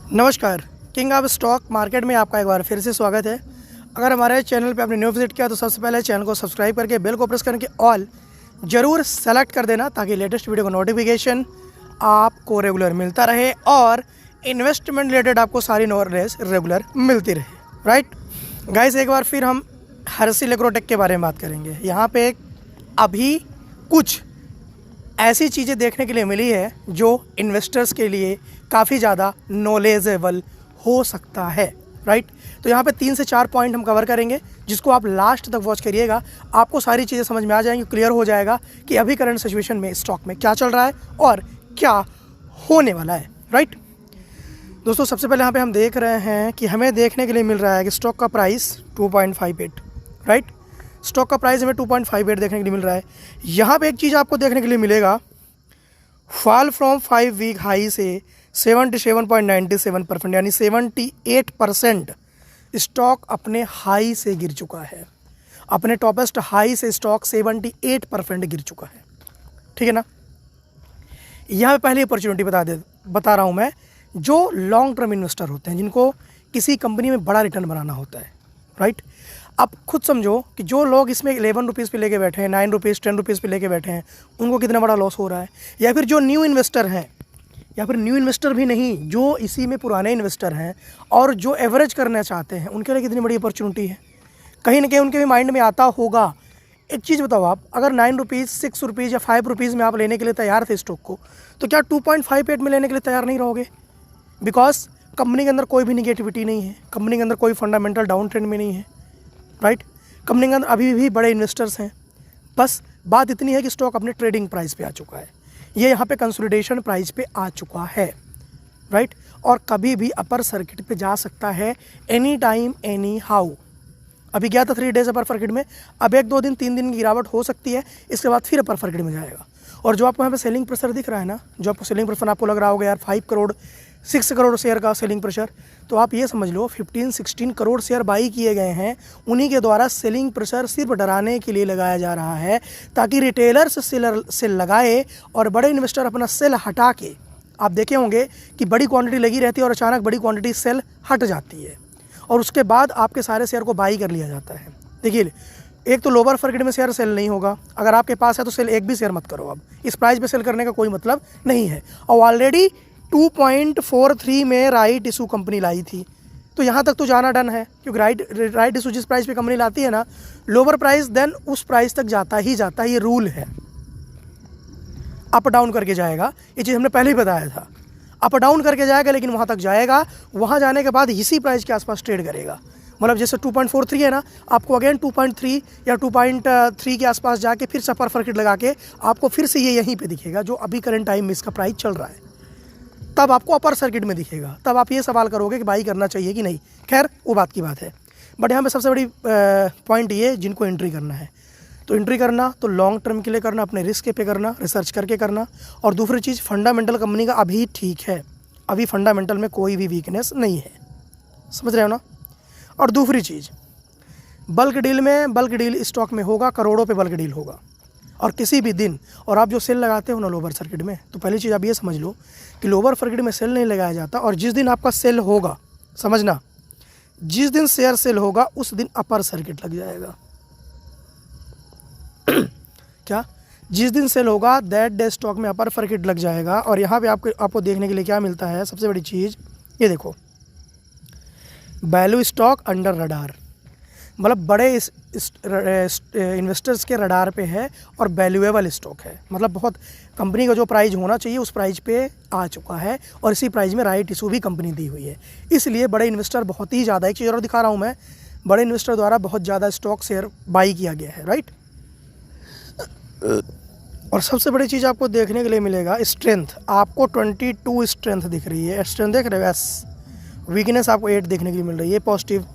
नमस्कार। King of stock market में आपका एक बार फिर से स्वागत है। अगर हमारे चैनल पे आपने न्यू विजिट किया तो सबसे पहले चैनल को सब्सक्राइब करके बेल को प्रेस करके ऑल ज़रूर सेलेक्ट कर देना ताकि लेटेस्ट वीडियो का नोटिफिकेशन आपको रेगुलर मिलता रहे और इन्वेस्टमेंट रिलेटेड आपको सारी नॉलेज रेगुलर मिलती रहे। राइट गाइस, एक बार फिर हम हर्षिल एग्रोटेक के बारे में बात करेंगे। यहाँ पे अभी कुछ ऐसी चीज़ें देखने के लिए मिली है जो इन्वेस्टर्स के लिए काफ़ी ज़्यादा नॉलेजेबल हो सकता है। राइट, तो यहाँ पे 3 से 4 पॉइंट हम कवर करेंगे जिसको आप लास्ट तक वॉच करिएगा। आपको सारी चीज़ें समझ में आ जाएंगी, क्लियर हो जाएगा कि अभी करंट सिचुएशन में स्टॉक में क्या चल रहा है और क्या होने वाला है। राइट दोस्तों, सबसे पहले यहाँ पे हम देख रहे हैं कि हमें देखने के लिए मिल रहा है कि स्टॉक का प्राइस 2.58। राइट, स्टॉक का प्राइस हमें 2.58 देखने के लिए मिल रहा है। यहाँ पे एक चीज़ आपको देखने के लिए मिलेगा, फॉल फ्रॉम 5 वीक हाई से 77.97% यानी 78% स्टॉक अपने हाई से गिर चुका है। अपने टॉपेस्ट हाई से स्टॉक 78% गिर चुका है। ठीक है ना। यहाँ पे पहली अपॉर्चुनिटी बता रहा हूँ मैं, जो लॉन्ग टर्म इन्वेस्टर होते हैं जिनको किसी कंपनी में बड़ा रिटर्न बनाना होता है। राइट, आप खुद समझो कि जो लोग इसमें 11 रुपीज़ पे लेके बैठे हैं, 9 रुपीज़ 10 रुपीज़ पे लेके बैठे हैं, उनको कितना बड़ा लॉस हो रहा है। या फिर जो न्यू इन्वेस्टर हैं, या फिर न्यू इन्वेस्टर भी नहीं, जो इसी में पुराने इन्वेस्टर हैं और जो एवरेज करना चाहते हैं, उनके लिए कितनी बड़ी अपॉर्चुनिटी है। कहीं ना कहीं उनके भी माइंड में आता होगा। एक चीज़ बताओ, आप अगर 9 रुपीज़ 6 रुपीज़ या 5 रुपीज़ में आप लेने के लिए तैयार थे स्टॉक को, तो क्या 2.58 में लेने के लिए तैयार नहीं रहोगे? बिकॉज कंपनी के अंदर कोई भी निगेटिविटी नहीं है, कंपनी के अंदर कोई फंडामेंटल डाउन ट्रेंड में नहीं है। राइट, कंपनी के अंदर अभी भी बड़े इन्वेस्टर्स हैं। बस बात इतनी है कि स्टॉक अपने ट्रेडिंग प्राइस पे आ चुका है, ये यहाँ पे कंसोलिडेशन प्राइस पे आ चुका है। राइट, और कभी भी अपर सर्किट पे जा सकता है, एनी टाइम एनी हाउ। अभी गया था 3 डेज अपर सर्किट में, अब 1-2 दिन 3 दिन की गिरावट हो सकती है, इसके बाद फिर अपर सर्किट में जाएगा। और जो आपको यहाँ पे सेलिंग प्रेशर दिख रहा है ना, जो आपको सेलिंग प्रेशर आपको लग रहा होगा यार 6 करोड़ शेयर का सेलिंग प्रेशर, तो आप ये समझ लो 15-16 करोड़ शेयर बाई किए गए हैं। उन्हीं के द्वारा सेलिंग प्रेशर सिर्फ डराने के लिए लगाया जा रहा है ताकि रिटेलर्स सेल लगाए और बड़े इन्वेस्टर अपना सेल हटा के, आप देखे होंगे कि बड़ी क्वांटिटी लगी रहती है और अचानक बड़ी क्वांटिटी सेल हट जाती है और उसके बाद आपके सारे शेयर को बाई कर लिया जाता है। देखिए, एक तो लोअर सर्किट में शेयर सेल नहीं होगा, अगर आपके पास है तो सेल एक भी शेयर मत करो। अब इस प्राइस पे सेल करने का कोई मतलब नहीं है। और ऑलरेडी 2.43 में राइट इशू कंपनी लाई थी, तो यहाँ तक तो जाना डन है, क्योंकि राइट इशू जिस प्राइस पे कंपनी लाती है ना, लोअर प्राइस देन उस प्राइस तक जाता ही जाता है, ये रूल है। अप डाउन करके जाएगा, ये चीज़ हमने पहले ही बताया था। अप डाउन करके जाएगा लेकिन वहाँ तक जाएगा, वहाँ जाने के बाद इसी प्राइस के आसपास ट्रेड करेगा। मतलब जैसे 2.43 है ना, आपको अगेन 2.3 या 2.3 के आसपास जाके फिर से अपर सर्किट लगा के आपको फिर से ये यहीं पे दिखेगा जो अभी करंट टाइम में इसका प्राइस चल रहा है, तब आपको अपर सर्किट में दिखेगा। तब आप ये सवाल करोगे कि बाई करना चाहिए कि नहीं। खैर, वो बात की बात है। बट यहाँ पे सबसे बड़ी पॉइंट ये, जिनको एंट्री करना है तो एंट्री करना तो लॉन्ग टर्म के लिए करना, अपने रिस्क पे करना, रिसर्च करके करना। और दूसरी चीज़, फंडामेंटल कंपनी का अभी ठीक है, अभी फंडामेंटल में कोई भी वीकनेस नहीं है, समझ रहे हो ना। और दूसरी चीज़, बल्क डील में, बल्क डील स्टॉक में होगा, करोड़ों पे बल्क डील होगा और किसी भी दिन। और आप जो सेल लगाते हो ना लोअर सर्किट में, तो पहली चीज़ आप ये समझ लो कि लोअर सर्किट में सेल नहीं लगाया जाता। और जिस दिन आपका सेल होगा, समझना, जिस दिन शेयर सेल होगा उस दिन अपर सर्किट लग जाएगा। क्या? जिस दिन सेल होगा दैट डे स्टॉक में अपर सर्किट लग जाएगा। और यहाँ पे आपको देखने के लिए क्या मिलता है, सबसे बड़ी चीज़ ये देखो, वैल्यू स्टॉक अंडर रडार, मतलब बड़े इन्वेस्टर्स के रडार पे है और वैल्यूएबल स्टॉक है। मतलब बहुत कंपनी का जो प्राइस होना चाहिए उस प्राइस पे आ चुका है और इसी प्राइस में राइट इशू भी कंपनी दी हुई है। इसलिए बड़े इन्वेस्टर बहुत ही ज़्यादा, एक चीज़ और दिखा रहा हूँ मैं, बड़े इन्वेस्टर द्वारा बहुत ज़्यादा स्टॉक शेयर बाई किया गया है। राइट, और सबसे बड़ी चीज़ आपको देखने के लिए मिलेगा, स्ट्रेंथ। आपको 22 स्ट्रेंथ दिख रही है, स्ट्रेंथ देख रहे हो। यस, वीकनेस आपको 8 देखने के लिए मिल रही है। पॉजिटिव,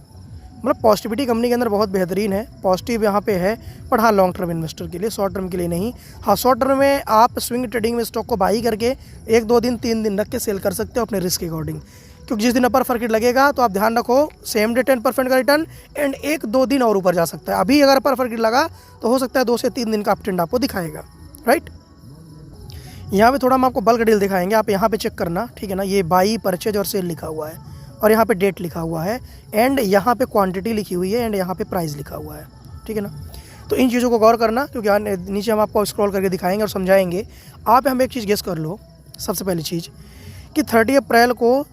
मतलब पॉजिटिविटी कंपनी के अंदर बहुत बेहतरीन है, पॉजिटिव यहाँ पे है। पर हाँ, लॉन्ग टर्म इन्वेस्टर के लिए, शॉर्ट टर्म के लिए नहीं। हाँ, शॉर्ट टर्म में आप स्विंग ट्रेडिंग में स्टॉक को बाई करके 1-2 दिन 3 दिन रख के सेल कर सकते हो अपने रिस्क के अकॉर्डिंग, क्योंकि जिस दिन अपर सर्किट लगेगा तो आप ध्यान रखो, सेम डे 10% का रिटर्न एंड 1-2 दिन और ऊपर जा सकता है। अभी अगर अपर सर्किट लगा तो हो सकता है 2 से 3 दिन का अप ट्रेंड आपको दिखाएगा। राइट, यहाँ पे थोड़ा हम आपको बल्क डील दिखाएंगे, आप यहाँ पे चेक करना, ठीक है ना। ये बाई, परचेज और सेल लिखा हुआ है और यहाँ पे डेट लिखा हुआ है एंड यहाँ पे क्वांटिटी लिखी हुई है एंड यहाँ पे प्राइस लिखा हुआ है, ठीक है ना। तो इन चीज़ों को गौर करना, क्योंकि नीचे हम आपको स्क्रॉल करके दिखाएंगे और समझाएंगे। आप हमें एक चीज़ गेस कर लो, सबसे पहली चीज़ कि 30 अप्रैल को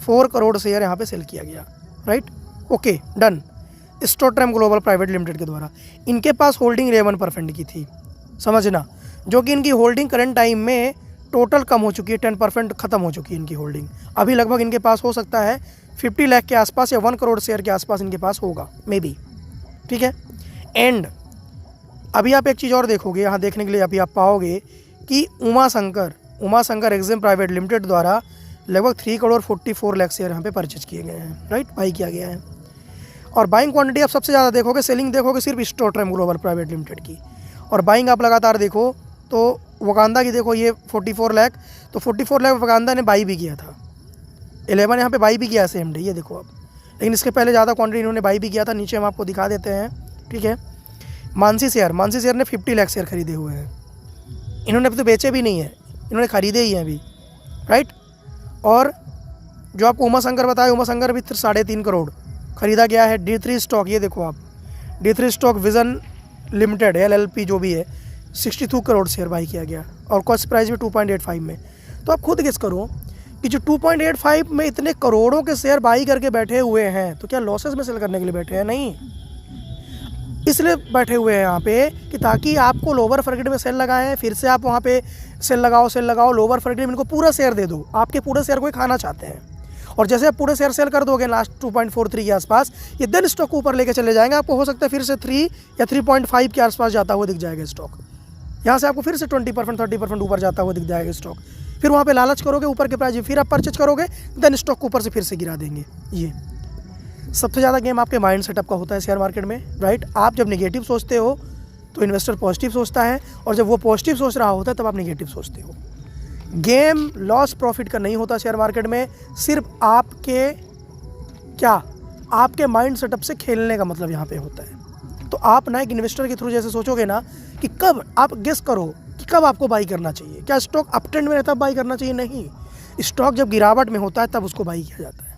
4 करोड़ शेयर यहाँ पे सेल किया गया, राइट। Okay, done. स्टोट्रम ग्लोबल प्राइवेट लिमिटेड के द्वारा इनके पास होल्डिंग 11% की थी, समझना, जो कि इनकी होल्डिंग करंट टाइम में टोटल कम हो चुकी है, 10% ख़त्म हो चुकी है इनकी होल्डिंग। अभी लगभग इनके पास हो सकता है 50 लाख के आसपास या 1 करोड़ शेयर के आसपास इनके पास होगा, मे बी, ठीक है। एंड अभी आप एक चीज़ और देखोगे, यहाँ देखने के लिए अभी आप पाओगे कि Uma Shankar Exim private limited द्वारा लगभग 3 करोड़ 44 लाख शेयर यहाँ पे परचेज किए गए हैं, राइट, बाई किया गया है। और बाइंग क्वांटिटी आप सबसे ज़्यादा देखोगे, सेलिंग देखोगे सिर्फ स्टोट्रम ग्लोबल प्राइवेट लिमिटेड की, और बाइंग आप लगातार देखो तो वकांदा की देखो, ये 44 लाख, तो 44 लाख वकांदा ने बाई भी किया था, 11 यहाँ पे बाई भी किया है सेम डे, ये देखो आप। लेकिन इसके पहले ज़्यादा क्वांटिटी इन्होंने बाई भी किया था, नीचे हम आपको दिखा देते हैं, ठीक है। मानसी शेयर ने 50 लाख शेयर खरीदे हुए हैं, इन्होंने अभी तो बेचे भी नहीं है, इन्होंने खरीदे ही हैं अभी, राइट। और जो आपको उमा शंकर बताया, उमा शंकर भी 3.5 करोड़ खरीदा गया है। D3 स्टॉक, ये देखो आप, D3 stock vision limited LLP जो भी है, 62 करोड़ शेयर बाई किया गया और कॉस्ट प्राइस में 2.85 में। तो आप खुद गेस करो कि जो 2.85 में इतने करोड़ों के शेयर बाई करके बैठे हुए हैं, तो क्या लॉसेस में सेल करने के लिए बैठे हैं? नहीं, इसलिए बैठे हुए हैं यहाँ पे कि ताकि आपको लोअर सर्किट में सेल लगाएं, फिर से आप वहाँ पे सेल लगाओ, लोअर सर्किट में इनको पूरा शेयर दे दो, आपके पूरे शेयर को ही खाना चाहते हैं। और जैसे आप पूरे शेयर सेल कर दोगे लास्ट 2.43 के आसपास, ये देन स्टॉक को ऊपर लेके चले जाएंगे, आपको हो सकता है फिर से 3 या 3.5 के आसपास जाता हुआ दिख जाएगा स्टॉक, यहाँ से आपको फिर से 20% 30% ऊपर जाता हुआ दिख जाएगा स्टॉक। फिर वहाँ पे लालच करोगे ऊपर के प्राइस, फिर आप परचेज करोगे, देन स्टॉक को ऊपर से फिर से गिरा देंगे। ये सबसे ज़्यादा गेम आपके माइंड सेटअप का होता है शेयर मार्केट में, राइट। आप जब नेगेटिव सोचते हो तो इन्वेस्टर पॉजिटिव सोचता है, और जब वो पॉजिटिव सोच रहा होता है तब आप नेगेटिव सोचते हो। गेम लॉस प्रॉफिट का नहीं होता शेयर मार्केट में, सिर्फ आपके माइंड सेटअप से खेलने का मतलब यहाँ पे होता है। तो आप ना एक इन्वेस्टर के थ्रू जैसे सोचोगे ना कि कब, आप गेस करो कि कब आपको बाई करना चाहिए। क्या स्टॉक अप ट्रेंड में रहता है बाई करना चाहिए? नहीं, स्टॉक जब गिरावट में होता है तब उसको बाई किया जाता है।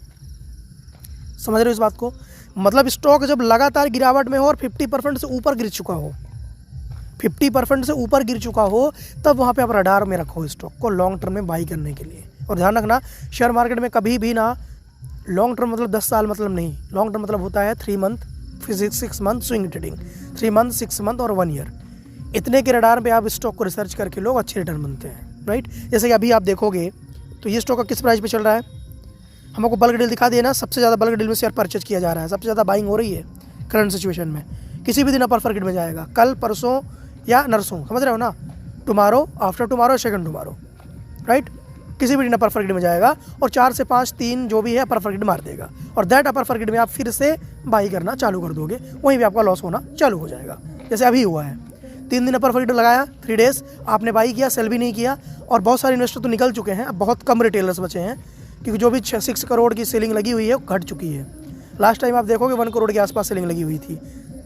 समझ रहे हो इस बात को? मतलब स्टॉक जब लगातार गिरावट में हो और 50% से ऊपर गिर चुका हो, 50% से ऊपर गिर चुका हो, तब वहाँ पे आप रडार में रखो स्टॉक को लॉन्ग टर्म में बाई करने के लिए। और ध्यान रखना, शेयर मार्केट में कभी भी ना लॉन्ग टर्म मतलब 10 साल मतलब नहीं, लॉन्ग टर्म मतलब होता है 3 month, 6 month swing trading, 3 month, 6 month और 1 ईयर। इतने के रडार पे आप स्टॉक को रिसर्च करके लोग अच्छे रिटर्न बनते हैं, राइट। जैसे कि अभी आप देखोगे तो ये स्टॉक का किस प्राइस पे चल रहा है, हमको बल्क डील दिखा दिए ना, सबसे ज़्यादा बल्क डील में शेयर परचेज किया जा रहा है, सबसे ज़्यादा बाइंग हो रही है करंट सिचुएशन में। किसी भी दिन अपर सर्किट में जाएगा, कल, परसों या नरसों, समझ रहे हो ना, tomorrow, after tomorrow, second tomorrow, right. किसी भी दिन अपर सर्किट में जाएगा और 4 से 5, 3 जो भी है अपर सर्किट मार देगा, और दैट अपर सर्किट में आप फिर से बाई करना चालू कर दोगे, वहीं भी आपका लॉस होना चालू हो जाएगा। जैसे अभी हुआ है, 3 दिन अपर सर्किट लगाया, 3 डेज आपने बाई किया, सेल भी नहीं किया, और बहुत सारे इन्वेस्टर तो निकल चुके हैं, अब बहुत कम रिटेलर्स बचे हैं, क्योंकि जो भी 6 करोड़ की सेलिंग लगी हुई है घट चुकी है। लास्ट टाइम आप देखोगे 1 करोड़ के आसपास सेलिंग लगी हुई थी,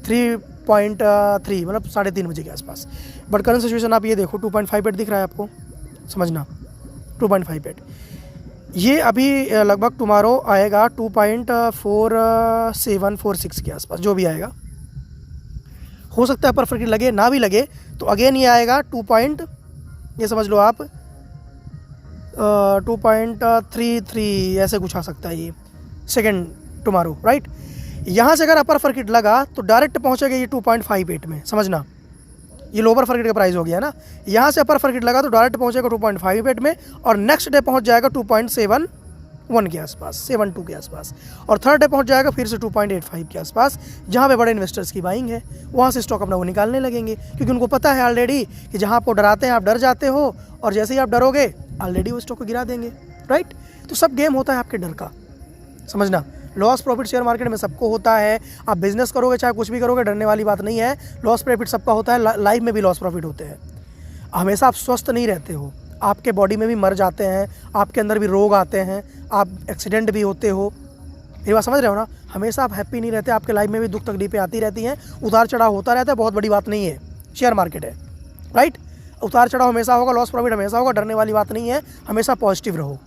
3.3 मतलब 3:30 बजे के आसपास। बट करंट सिचुएशन आप ये देखो, 2.58 दिख रहा है आपको, समझना 2.58। ये अभी लगभग टुमारो आएगा 2.4746 के आसपास, जो भी आएगा। हो सकता है परफेक्ट लगे, ना भी लगे तो अगेन ये आएगा 2. ये समझ लो आप 2.33 ऐसे कुछ आ सकता है ये सेकेंड टुमारो, राइट। यहाँ से अगर अपर सर्किट लगा तो डायरेक्ट पहुँचेगा ये 2.58 में, समझना। ये लोअर सर्किट का प्राइस हो गया ना, यहाँ से अपर सर्किट लगा तो डायरेक्ट पहुँचेगा 2.58 में, और नेक्स्ट डे पहुँच जाएगा 2.71 के आसपास, 72 के आसपास, और थर्ड डे पहुँच जाएगा फिर से 2.85 के आसपास, जहाँ पे बड़े इन्वेस्टर्स की बाइंग है। वहाँ से स्टॉक अपना वो निकालने लगेंगे, क्योंकि उनको पता है ऑलरेडी कि जहाँ आपको डराते हैं आप डर जाते हो, और जैसे ही आप डरोगे ऑलरेडी वो स्टॉक को गिरा देंगे, राइट। तो सब गेम होता है आपके डर का, समझना। लॉस प्रॉफिट शेयर मार्केट में सबको होता है, आप बिजनेस करोगे चाहे कुछ भी करोगे, डरने वाली बात नहीं है। लॉस प्रॉफिट सबका होता है, लाइफ में भी लॉस प्रॉफिट होते हैं। हमेशा आप स्वस्थ नहीं रहते हो, आपके बॉडी में भी मर जाते हैं, आपके अंदर भी रोग आते हैं, आप एक्सीडेंट भी होते हो, ये बात समझ रहे हो ना। हमेशा आप हैप्पी नहीं रहते, आपके लाइफ में भी दुख तकलीफें आती रहती हैं, उतार चढ़ाव होता रहता है, बहुत बड़ी बात नहीं है, शेयर मार्केट है, राइट। उतार चढ़ाव हमेशा होगा, लॉस प्रॉफिट हमेशा होगा, डरने वाली बात नहीं है। हमेशा पॉजिटिव रहो,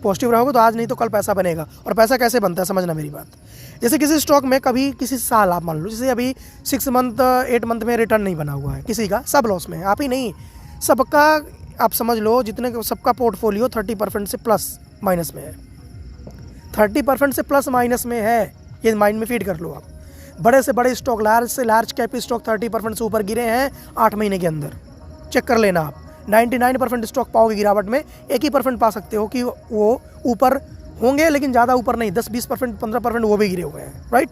पॉजिटिव रहोगे तो आज नहीं तो कल पैसा बनेगा। और पैसा कैसे बनता है समझना मेरी बात। जैसे किसी स्टॉक में कभी किसी साल आप मान लो, जैसे अभी 6 मंथ 8 मंथ में रिटर्न नहीं बना हुआ है किसी का, सब लॉस में है, आप ही नहीं, सबका आप समझ लो, जितने सबका पोर्टफोलियो 30% से प्लस माइनस में है, 30% से प्लस माइनस में है। ये माइंड में फीड कर लो आप। बड़े से बड़े स्टॉक, लार्ज से लार्ज कैप स्टॉक 30% से ऊपर गिरे हैं 8 महीने के अंदर। चेक कर लेना आप, 99% स्टॉक पाओगे गिरावट में, 1% पा सकते हो कि वो ऊपर होंगे, लेकिन ज़्यादा ऊपर नहीं, 10-20%, 15% वो भी गिरे हुए हैं, राइट।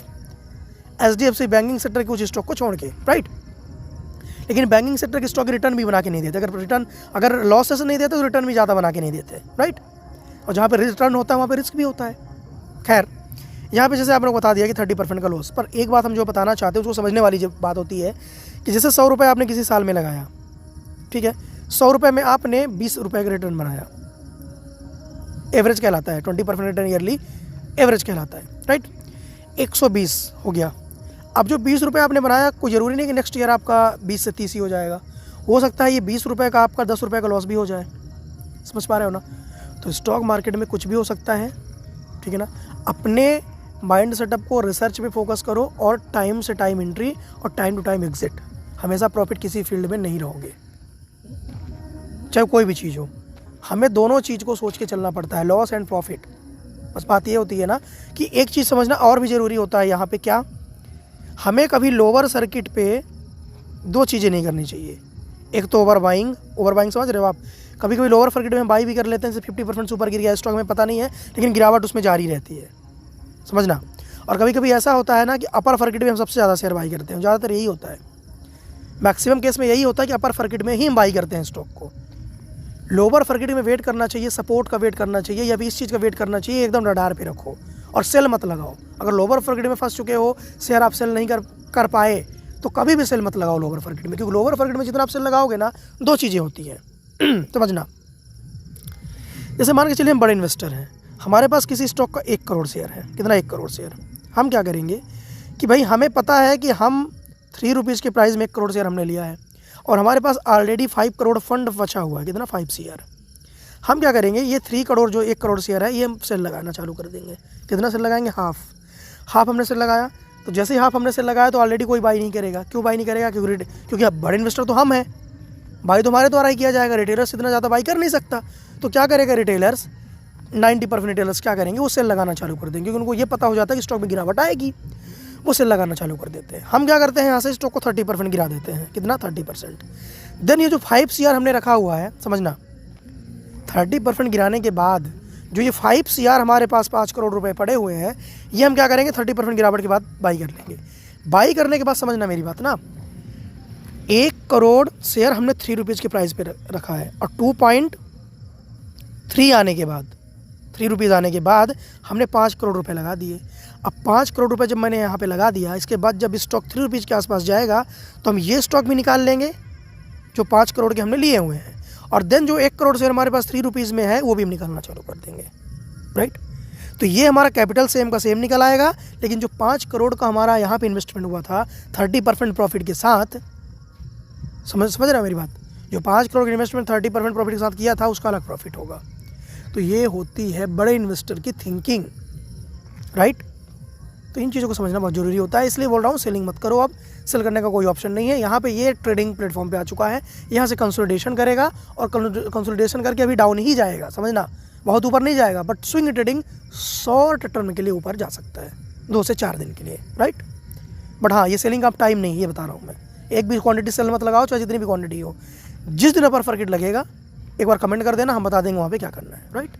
HDFC बैंकिंग सेक्टर के कुछ स्टॉक को छोड़ के, राइट। लेकिन बैंकिंग सेक्टर के स्टॉक रिटर्न भी बना के नहीं देते। अगर लॉसेस नहीं देते तो रिटर्न भी ज़्यादा बना के नहीं देते, राइट। और जहाँ पे रिटर्न होता है वहाँ पे रिस्क भी होता है। खैर, यहाँ पे जैसे आपने बता दिया कि 30% का लॉस, पर एक बात हम जो बताना चाहते हैं उसको समझने वाली जो बात होती है कि जैसे 100 रुपये आपने किसी साल में लगाया, ठीक है, 100 रुपये में आपने 20 रुपये का रिटर्न बनाया, एवरेज कहलाता है, 20% रिटर्न ईयरली एवरेज कहलाता है, राइट। 120 हो गया। अब जो 20 रुपये आपने बनाया, कोई ज़रूरी नहीं कि नेक्स्ट ईयर आपका 20 से 30 ही हो जाएगा, हो सकता है ये 20 रुपये का आपका 10 रुपये का लॉस भी हो जाए। समझ पा रहे हो ना। तो स्टॉक मार्केट में कुछ भी हो सकता है, ठीक है ना। अपने माइंड सेटअप को रिसर्च पे फोकस करो और टाइम से टाइम एंट्री और टाइम टू टाइम एग्जिट। हमेशा प्रॉफिट किसी फील्ड में नहीं रहोगे, चाहे कोई भी चीज़ हो। हमें दोनों चीज़ को सोच के चलना पड़ता है, लॉस एंड प्रॉफिट। बस बात ये होती है ना कि एक चीज़ समझना और भी ज़रूरी होता है यहाँ पे, क्या हमें कभी लोअर सर्किट पे 2 चीज़ें नहीं करनी चाहिए। एक तो ओवर बाइंग समझ रहे हो आप। कभी कभी लोअर सर्किट में बाई भी कर लेते हैं, जैसे 50% ऊपर गिर गया स्टॉक में, पता नहीं है, लेकिन गिरावट उसमें जारी रहती है, समझना। और कभी कभी ऐसा होता है ना कि अपर सर्किट में हम सबसे ज़्यादा शेयर बाई करते हैं, ज़्यादातर यही होता है, मैक्सिमम केस में यही होता है कि अपर सर्किट में ही हम बाई करते हैं स्टॉक को। लोअर सर्किट में वेट करना चाहिए, सपोर्ट का वेट करना चाहिए, या फिर इस चीज़ का वेट करना चाहिए, एकदम रडार पे रखो और सेल मत लगाओ। अगर लोअर सर्किट में फंस चुके हो, शेयर आप सेल नहीं कर पाए, तो कभी भी सेल मत लगाओ लोअर सर्किट में, क्योंकि लोअर सर्किट में जितना आप सेल लगाओगे ना, 2 चीज़ें होती हैं समझना। जैसे मान के चलिए हम बड़े इन्वेस्टर हैं, हमारे पास किसी स्टॉक का 1 करोड़ शेयर है। कितना? 1 करोड़ शेयर। हम क्या करेंगे कि भाई हमें पता है कि हम 3 रुपीज़ के प्राइस में 1 करोड़ शेयर हमने लिया है और हमारे पास ऑलरेडी 5 करोड़ फंड बचा हुआ है। कितना? 5 CR। हम क्या करेंगे, ये 3 करोड़ जो 1 करोड़ शेयर है, ये हम सेल लगाना चालू कर देंगे। कितना सेल लगाएंगे? हाफ हमने सेल लगाया। तो जैसे ही हाफ हमने सेल लगाया तो ऑलरेडी कोई बाई नहीं करेगा। क्यों बाई नहीं करेगा? क्योंकि अब बड़े इन्वेस्टर तो हम हैं, बाई तो हमारे द्वारा ही किया जाएगा। रिटेलर्स इतना ज़्यादा बाई कर नहीं सकता। तो क्या करेगा रिटेलर्स, 90% रिटेलर्स क्या करेंगे, वो सेल लगाना चालू कर देंगे, क्योंकि उनको ये पता हो जाता है कि स्टॉक में गिरावट आएगी, वो सेल लगाना चालू कर देते हैं। हम क्या करते हैं, यहाँ से स्टॉक को 30% गिरा देते हैं। कितना? 30%। देन ये जो 5 CR हमने रखा हुआ है, समझना, 30% गिराने के बाद जो ये 5 CR हमारे पास 5 करोड़ रुपए पड़े हुए हैं, ये हम क्या करेंगे, 30% गिरावट के बाद बाई कर लेंगे। बाई करने के बाद समझना मेरी बात ना, 1 करोड़ शेयर हमने 3 रुपीज़ के प्राइस पे रखा है और 2.3 आने के बाद, 3 रुपीज़ आने के बाद हमने 5 करोड़ रुपए लगा दिए। अब 5 करोड़ रुपए जब मैंने यहाँ पे लगा दिया, इसके बाद जब स्टॉक 3 रुपीज़ के आसपास जाएगा तो हम ये स्टॉक भी निकाल लेंगे जो 5 करोड़ के हमने लिए हुए हैं, और देन जो 1 करोड़ शेयर हमारे पास 3 रुपीज़ में है वो भी हम निकालना चालू कर देंगे, राइट। तो ये हमारा कैपिटल सेम का सेम निकल आएगा, लेकिन जो 5 करोड़ का हमारा यहाँ पे इन्वेस्टमेंट हुआ था 30% प्रॉफिट के साथ, समझ रहे हो मेरी बात, जो 5 करोड़ का इन्वेस्टमेंट 30% प्रॉफिट के साथ किया था उसका अलग प्रॉफिट होगा। तो ये होती है बड़े इन्वेस्टर की थिंकिंग, राइट। तो इन चीज़ों को समझना बहुत ज़रूरी होता है, इसलिए बोल रहा हूँ सेलिंग मत करो। अब सेल करने का कोई ऑप्शन नहीं है। यहाँ पे ये ट्रेडिंग प्लेटफॉर्म पे आ चुका है, यहाँ से कंसोलिडेशन करेगा और कंसोलिडेशन करके अभी डाउन ही जाएगा, समझना, बहुत ऊपर नहीं जाएगा। But swing trading short term के लिए ऊपर जा सकता है 2 से 4 दिन के लिए, राइट। बट हाँ, ये सेलिंग का टाइम नहीं, ये बता रहा हूँ मैं। एक भी क्वांटिटी सेल मत लगाओ, चाहे जितनी भी क्वांटिटी हो। जिस दिन अपर सर्किट लगेगा एक बार कमेंट कर देना, हम बता देंगे वहाँ पे क्या करना है, राइट।